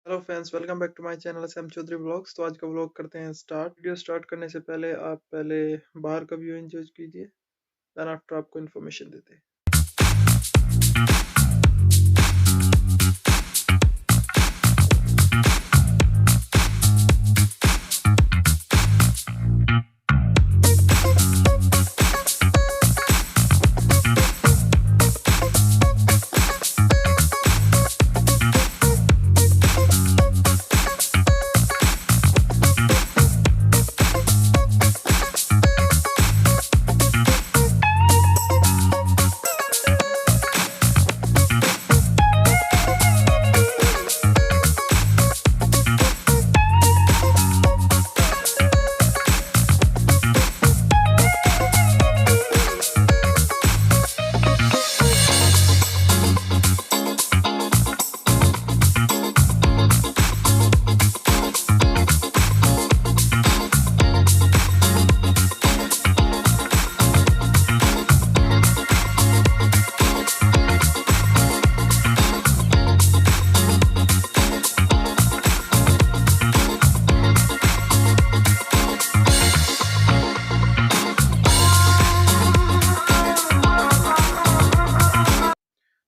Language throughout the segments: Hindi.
Hello friends, welcome back to my channel S M Chaudhary vlogs. तो आज का व्लॉग करते हैं स्टार्ट। वीडियो स्टार्ट करने से पहले आप बाहर का व्यू एंजॉय कीजिए, देन आफ्टर आपको इन्फॉर्मेशन देते हैं।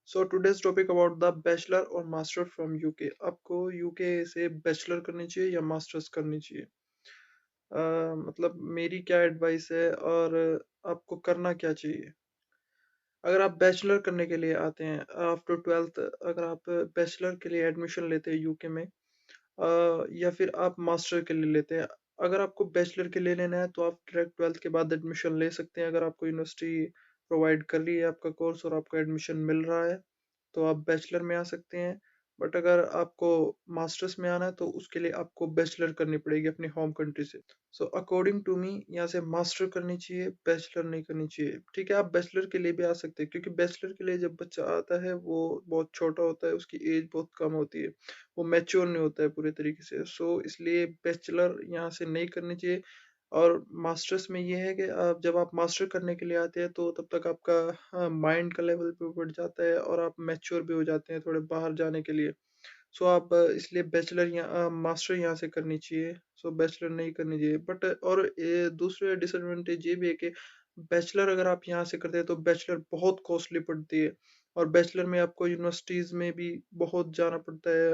So today's topic about the bachelor और मास्टर फ्रॉम यूके। आपको यूके से बैचलर करनी चाहिए या मास्टर्स करनी चाहिए? मतलब मेरी क्या एडवाइस है और आपको करना क्या चाहिए? अगर आप बैचलर करने के लिए आते हैं आफ्टर ट्वेल्थ, अगर आप बैचलर के लिए एडमिशन लेते हैं यूके में, या फिर आप मास्टर के लिए लेते हैं। अगर आपको बैचलर के लिए लेना है तो आप डायरेक्ट 12th के बाद एडमिशन ले सकते हैं। अगर आपको यूनिवर्सिटी प्रोवाइड कर रही है आपका कोर्स और आपको एडमिशन मिल रहा है तो आप बैचलर में आ सकते हैं। बट अगर आपको मास्टर्स में आना है तो उसके लिए आपको बैचलर करनी पड़ेगी अपनी होम कंट्री से। सो अकॉर्डिंग टू मी यहाँ से मास्टर करनी चाहिए, बैचलर नहीं करनी चाहिए। ठीक है, आप बैचलर के लिए भी आ सकते हैं क्योंकि बैचलर के लिए जब बच्चा आता है वो बहुत छोटा होता है, उसकी एज बहुत कम होती है, वो मैच्योर नहीं होता है पूरे तरीके से। सो इसलिए बैचलर यहाँ से नहीं करनी चाहिए। और मास्टर्स में ये है कि आप जब आप मास्टर करने के लिए आते हैं तो तब तक आपका माइंड का लेवल भी बढ़ जाता है और आप मैच्योर भी हो जाते हैं थोड़े बाहर जाने के लिए। सो आप इसलिए बैचलर या मास्टर यहाँ से करनी चाहिए। सो बैचलर नहीं करनी चाहिए। बट और ये दूसरे डिसएडवांटेज ये भी है कि बैचलर अगर आप यहाँ से करते हैं तो बैचलर बहुत कॉस्टली पड़ती है और बैचलर में आपको यूनिवर्सिटीज में भी बहुत जाना पड़ता है,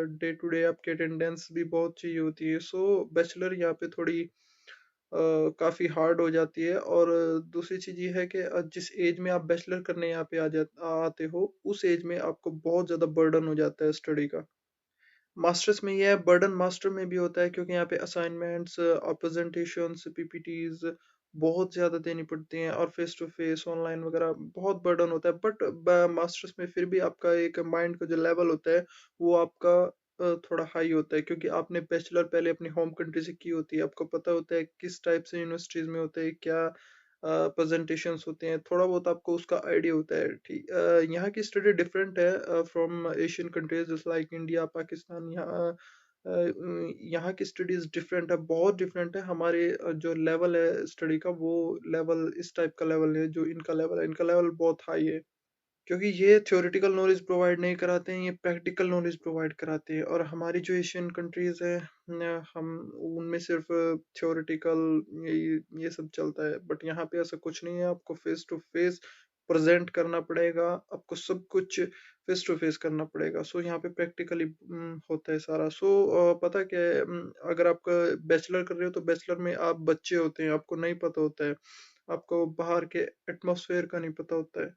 डे टू डे आपकी अटेंडेंस भी बहुत चाहिए होती है। सो बैचलर यहाँ पे थोड़ी काफ़ी हार्ड हो जाती है। और दूसरी चीज़ ये है कि जिस एज में आप बैचलर करने यहाँ पे आते हो, उस एज में आपको बहुत ज़्यादा बर्डन हो जाता है स्टडी का। मास्टर्स में ये है, बर्डन मास्टर में भी होता है क्योंकि यहाँ पे असाइनमेंट्स, प्रेजेंटेशंस, पीपीटीज बहुत ज़्यादा देनी पड़ती हैं और फेस टू फेस ऑनलाइन वगैरह बहुत बर्डन होता है। बट मास्टर्स में फिर भी आपका एक माइंड का जो लेवल होता है वो आपका थोड़ा हाई होता है क्योंकि आपने बैचलर पहले अपनी होम कंट्री से की होती है। आपको पता होता है किस टाइप से यूनिवर्सिटीज में होते हैं, क्या प्रेजेंटेशंस होते हैं, थोड़ा बहुत आपको उसका आइडिया होता है। ठीक, यहाँ की स्टडी डिफरेंट है फ्रॉम एशियन कंट्रीज जैसे लाइक इंडिया, पाकिस्तान। यहाँ की स्टडीज डिफरेंट है, बहुत डिफरेंट है। हमारे जो लेवल है स्टडी का वो लेवल इस टाइप का लेवल है जो इनका लेवल है। इनका लेवल बहुत हाई है क्योंकि ये थ्योरेटिकल नॉलेज प्रोवाइड नहीं कराते हैं, ये प्रैक्टिकल नॉलेज प्रोवाइड कराते हैं। और हमारी जो एशियन कंट्रीज है हम उनमें सिर्फ थ्योरेटिकल ये सब चलता है। बट यहाँ पे ऐसा कुछ नहीं है, आपको फेस टू फेस प्रेजेंट करना पड़ेगा, आपको सब कुछ फेस टू फेस करना पड़ेगा। सो यहाँ पे प्रैक्टिकली होता है सारा। सो पता क्या है, अगर आप बैचलर कर रहे हो तो बैचलर में आप बच्चे होते हैं, आपको नहीं पता होता है, आपको बाहर के एटमॉस्फेयर का नहीं पता होता है।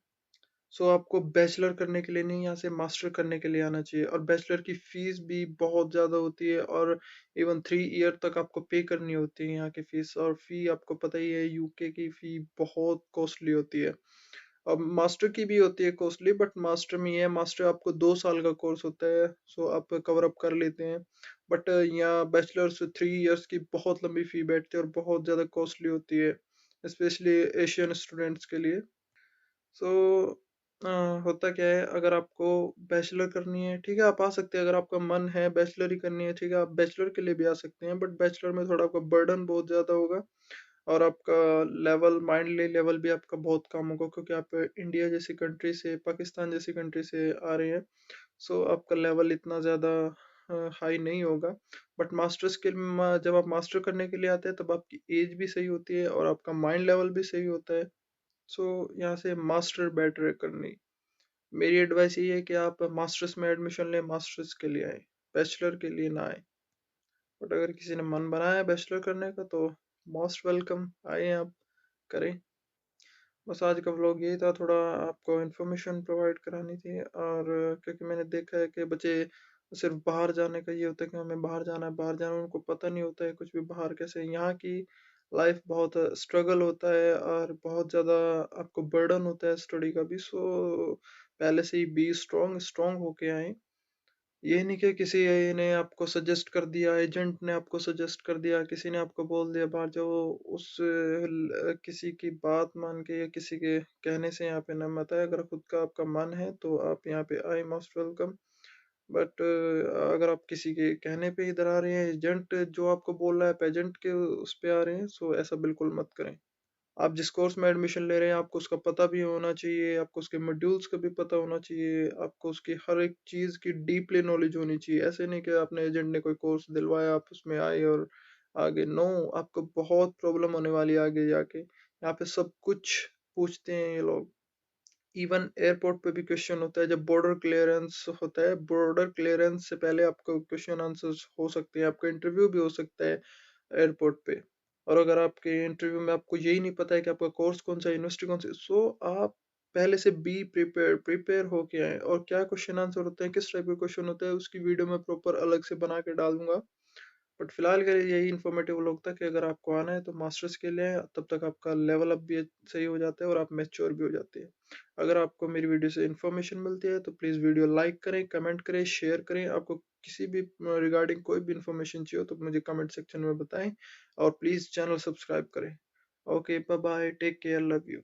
सो आपको बैचलर करने के लिए नहीं, यहाँ से मास्टर करने के लिए आना चाहिए। और बैचलर की फीस भी बहुत ज़्यादा होती है और इवन 3 ईयर तक आपको पे करनी होती है यहाँ की फीस। और फी आपको पता ही है, यूके की फी बहुत कॉस्टली होती है। अब मास्टर की भी होती है कॉस्टली, बट मास्टर में ये है, मास्टर आपको 2 साल का कोर्स होता है, सो आप कवर अप कर लेते हैं। बट यहाँ बैचलर्स 3 ईयर्स की बहुत लंबी फी बैठती है और बहुत ज़्यादा कॉस्टली होती है, स्पेशली एशियन स्टूडेंट्स के लिए। सो होता क्या है, अगर आपको बैचलर करनी है, ठीक है, आप आ सकते हैं। अगर आपका मन है बैचलर ही करनी है, ठीक है, आप बैचलर के लिए भी आ सकते हैं। बट बैचलर में थोड़ा आपका बर्डन बहुत ज़्यादा होगा और आपका लेवल, माइंडली लेवल भी आपका बहुत कम होगा क्योंकि आप इंडिया जैसी कंट्री से, पाकिस्तान जैसी कंट्री से आ रहे हैं। सो आपका लेवल इतना ज़्यादा हाई नहीं होगा। बट मास्टर्स के जब आप मास्टर करने के लिए आते हैं तब आपकी एज भी सही होती है और आपका माइंड लेवल भी सही होता है। सो यहाँ से मास्टर बेटर है करनी। मेरी एडवाइस यही है कि आप मास्टर्स में एडमिशन लें, मास्टर्स के लिए आए, बैचलर के लिए ना आए। बट अगर किसी ने मन बनाया है बैचलर करने का तो मोस्ट वेलकम, आए आप, करें। बस आज का व्लॉग यही था, थोड़ा आपको इन्फॉर्मेशन प्रोवाइड करानी थी। और क्योंकि मैंने देखा है कि बच्चे सिर्फ बाहर जाने का ये होता है कि हमें बाहर जाना है, बाहर जाना है, उनको पता नहीं होता है कुछ भी बाहर कैसे है। यहाँ की लाइफ बहुत स्ट्रगल होता है और बहुत ज़्यादा आपको बर्डन होता है स्टडी का भी। सो पहले से ही बी स्ट्रॉन्ग स्ट्रॉन्ग होके आए। ये नहीं कि किसी ने आपको सजेस्ट कर दिया, एजेंट ने आपको सजेस्ट कर दिया, किसी ने आपको बोल दिया बाहर जाओ, उस किसी की बात मान के या किसी के कहने से यहाँ पे ना मत आए। अगर खुद का आपका मन है तो आप यहाँ पे आए, मोस्ट वेलकम। बट अगर आप किसी के कहने पे इधर आ रहे हैं, एजेंट जो आपको बोल रहा है पेजेंट के उस पे आ रहे हैं, सो ऐसा बिल्कुल मत करें। आप जिस कोर्स में एडमिशन ले रहे हैं आपको उसका पता भी होना चाहिए, आपको उसके मॉड्यूल्स का भी पता होना चाहिए, आपको उसकी हर एक चीज़ की डीपली नॉलेज होनी चाहिए। ऐसे नहीं कि आपने एजेंट ने कोई कोर्स दिलवाया आप उसमें आए और आगे नो, आपको बहुत प्रॉब्लम होने वाली है आगे जाके। यहाँ पे सब कुछ पूछते हैं ये लोग। इवन एयरपोर्ट पे भी क्वेश्चन होता है जब बॉर्डर क्लियरेंस होता है। बॉर्डर क्लियरेंस से पहले आपको क्वेश्चन आंसर्स हो सकते हैं, आपका इंटरव्यू भी हो सकता है एयरपोर्ट पे। और अगर आपके इंटरव्यू में आपको यही नहीं पता है कि आपका कोर्स कौन सा, यूनिवर्सिटी कौन सी, सो आप पहले से बी प्रिपेयर प्रिपेयर होके आए। और क्या क्वेश्चन आंसर होते हैं, किस टाइप के क्वेश्चन होते हैं, उसकी वीडियो में प्रॉपर अलग से बना के डाल दूंगा। बट फिलहाल के लिए यही इन्फॉर्मेटिव लोग था कि अगर आपको आना है तो मास्टर्स के लिए आएं, तब तक आपका लेवल अप भी सही हो जाता है और आप मैच्योर भी हो जाते हैं। अगर आपको मेरी वीडियो से इन्फॉर्मेशन मिलती है तो प्लीज़ वीडियो लाइक करें, कमेंट करें, शेयर करें। आपको किसी भी रिगार्डिंग कोई भी इन्फॉर्मेशन चाहिए हो तो मुझे कमेंट सेक्शन में बताएं। और प्लीज़ चैनल सब्सक्राइब करें। Okay, bye bye, take care, love you.